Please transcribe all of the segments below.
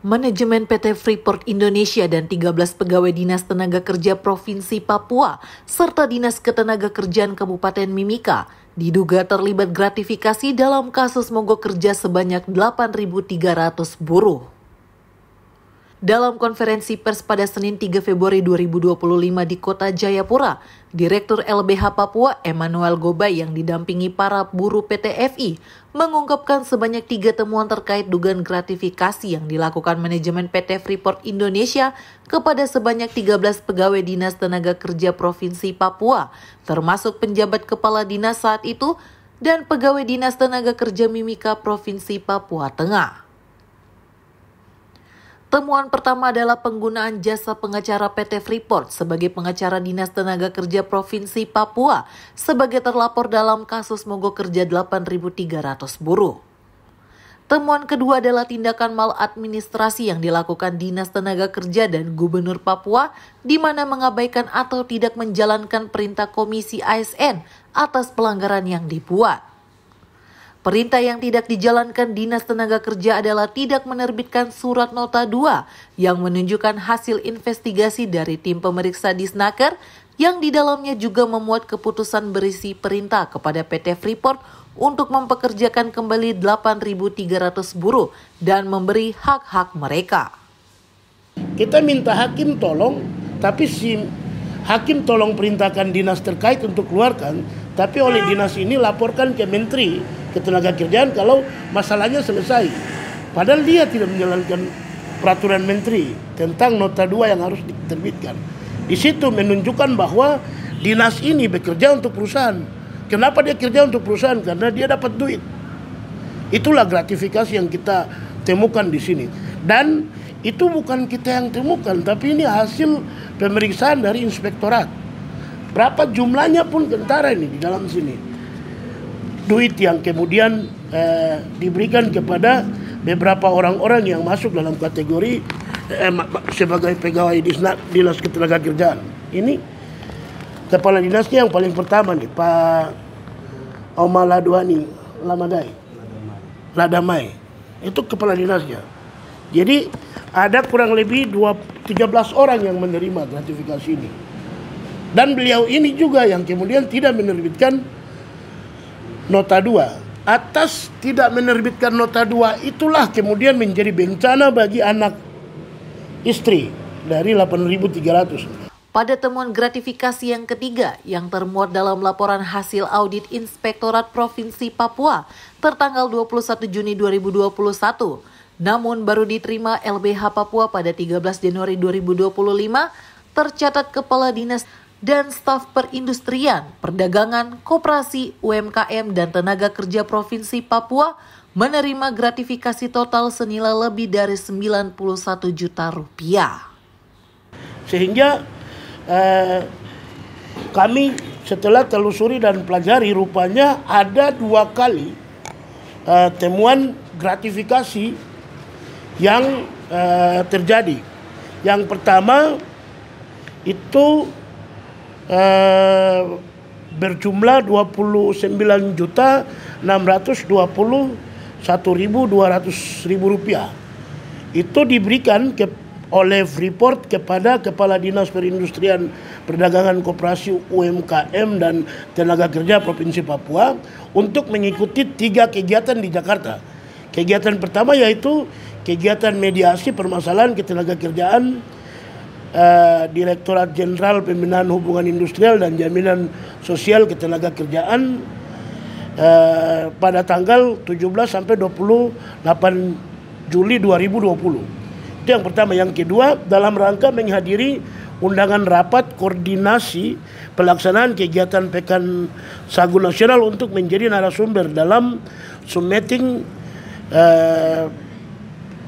Manajemen PT Freeport Indonesia dan 13 pegawai Dinas Tenaga Kerja Provinsi Papua serta Dinas Ketenagakerjaan Kabupaten Mimika diduga terlibat gratifikasi dalam kasus mogok kerja sebanyak 8.300 buruh. Dalam konferensi pers pada Senin 3 Februari 2025 di Kota Jayapura, Direktur LBH Papua Emmanuel Gobay yang didampingi para buruh PT FI mengungkapkan sebanyak 3 temuan terkait dugaan gratifikasi yang dilakukan manajemen PT Freeport Indonesia kepada sebanyak 13 pegawai Dinas Tenaga Kerja Provinsi Papua, termasuk penjabat kepala dinas saat itu dan pegawai Dinas Tenaga Kerja Mimika Provinsi Papua Tengah. Temuan pertama adalah penggunaan jasa pengacara PT Freeport sebagai pengacara Dinas Tenaga Kerja Provinsi Papua sebagai terlapor dalam kasus mogok kerja 8.300 buruh. Temuan kedua adalah tindakan maladministrasi yang dilakukan Dinas Tenaga Kerja dan Gubernur Papua di mana mengabaikan atau tidak menjalankan perintah Komisi ASN atas pelanggaran yang dibuat. Perintah yang tidak dijalankan Dinas Tenaga Kerja adalah tidak menerbitkan surat nota 2 yang menunjukkan hasil investigasi dari tim pemeriksa Disnaker yang di dalamnya juga memuat keputusan berisi perintah kepada PT Freeport untuk mempekerjakan kembali 8.300 buruh dan memberi hak-hak mereka. Kita minta hakim tolong, tapi si hakim tolong perintahkan dinas terkait untuk keluarkan, tapi oleh dinas ini laporkan ke Menteri Ketenagakerjaan kalau masalahnya selesai. Padahal dia tidak menjalankan peraturan menteri tentang nota 2 yang harus diterbitkan. Di situ menunjukkan bahwa dinas ini bekerja untuk perusahaan. Kenapa dia kerja untuk perusahaan? Karena dia dapat duit. Itulah gratifikasi yang kita temukan di sini. Dan itu bukan kita yang temukan, tapi ini hasil pemeriksaan dari inspektorat. Berapa jumlahnya pun kentara ini di dalam sini. Duit yang kemudian diberikan kepada beberapa orang-orang yang masuk dalam kategori sebagai pegawai Dinas Ketenagakerjaan. Ini kepala dinasnya yang paling pertama nih, Pak Omaladwani Ladamai. Itu kepala dinasnya. Jadi ada kurang lebih 13 orang yang menerima gratifikasi ini. Dan beliau ini juga yang kemudian tidak menerbitkan nota 2. Atas tidak menerbitkan nota 2 itulah kemudian menjadi bencana bagi anak istri dari 8.300. Pada temuan gratifikasi yang ketiga yang termuat dalam laporan hasil audit Inspektorat Provinsi Papua tertanggal 21 Juni 2021, namun baru diterima LBH Papua pada 13 Januari 2025, tercatat Kepala Dinas dan staf perindustrian, perdagangan, koperasi, UMKM, dan tenaga kerja Provinsi Papua menerima gratifikasi total senilai lebih dari 91 juta rupiah. Sehingga kami setelah telusuri dan pelajari rupanya ada 2 kali temuan gratifikasi yang terjadi. Yang pertama itu berjumlah 29.621.200 rupiah. Itu diberikan oleh Freeport kepada Kepala Dinas Perindustrian Perdagangan Koperasi UMKM dan Tenaga Kerja Provinsi Papua untuk mengikuti 3 kegiatan di Jakarta. Kegiatan pertama yaitu kegiatan mediasi permasalahan ketenagakerjaan Direktorat Jenderal Pembinaan Hubungan Industrial dan Jaminan Sosial Ketenagakerjaan pada tanggal 17 sampai 28 Juli 2020. Itu yang pertama. Yang kedua, dalam rangka menghadiri undangan rapat koordinasi pelaksanaan kegiatan Pekan Sagu Nasional untuk menjadi narasumber dalam summiting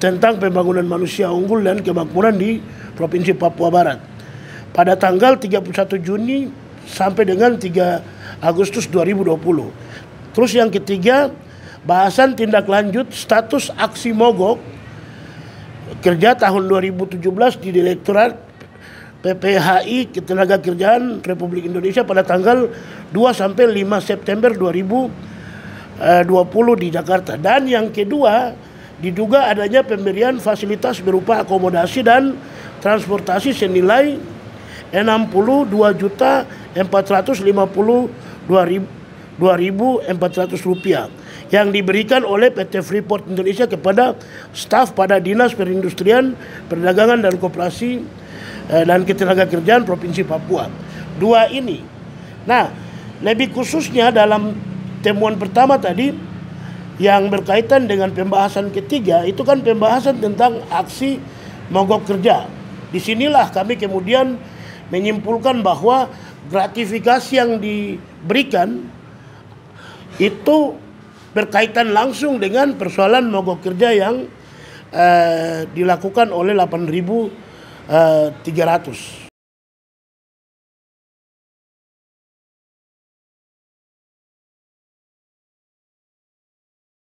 tentang pembangunan manusia unggul dan kemakmuran di Provinsi Papua Barat pada tanggal 31 Juni sampai dengan 3 Agustus 2020. Terus yang ketiga, bahasan tindak lanjut status aksi mogok kerja tahun 2017 di Direktorat PPHI Ketenagakerjaan Republik Indonesia pada tanggal 2 sampai 5 September 2020 di Jakarta. Dan yang kedua, diduga adanya pemberian fasilitas berupa akomodasi dan transportasi senilai 62.452.400 rupiah yang diberikan oleh PT Freeport Indonesia kepada staf pada Dinas Perindustrian, Perdagangan dan Koperasi dan Ketenagakerjaan Provinsi Papua. Dua ini. Nah, lebih khususnya dalam temuan pertama tadi yang berkaitan dengan pembahasan ketiga, itu kan pembahasan tentang aksi mogok kerja. Disinilah kami kemudian menyimpulkan bahwa gratifikasi yang diberikan itu berkaitan langsung dengan persoalan mogok kerja yang dilakukan oleh 8.300.